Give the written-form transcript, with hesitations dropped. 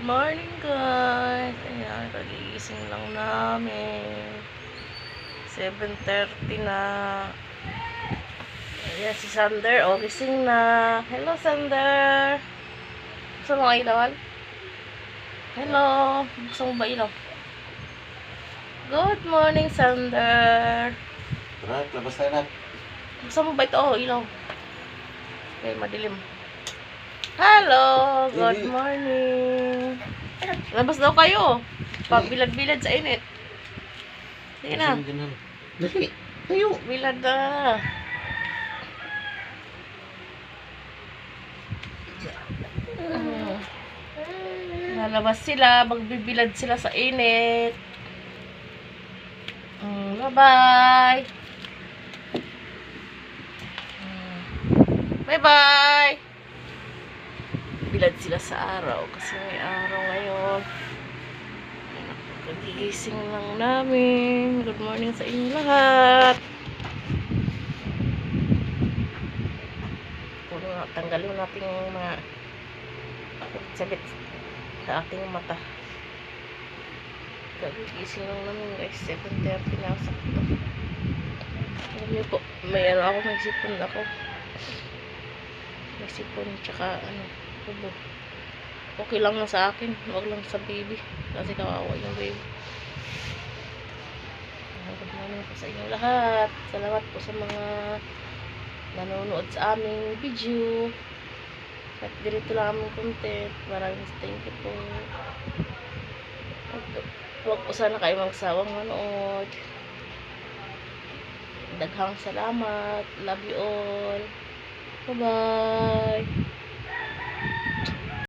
morning guys. Ayan, kagigising lang namin. 7:30 na. Ayan si Sander. O, gising na. Hello Sander. Gusto mo ilawan? Hello. Gusto mo ba ilaw? Good morning Sander. Tara, labas tayo na. Gusto mo ba ito? O, ilaw. Okay, madilim. Hello. Good morning. Labas daw kayo. Pabilad-bilad sa init. Sige na. Dali, tayo. Bilad na. Lalabas sila. Magbibilad sila sa init. Bye-bye. Bye-bye. Bilad sila sa araw. Kasi may araw ngayon. Kagigising lang namin. Good morning sa inyo lahat. Tanggalin natin yung mga sabit sa ating mata. Kagigising lang namin guys. 7:30 na sakto. Alam niyo po, may sipon ako. May sipon tsaka ubo. Okay lang na sa akin. Huwag lang sa baby. Kasi kawawa yung baby. Good morning po sa inyo lahat. Salamat po sa mga nanonood sa aming video. At ganito lang aming content. Maraming thank you po. Huwag po sana kayo magsawang manood. Daghang salamat. Love you all. Bye-bye.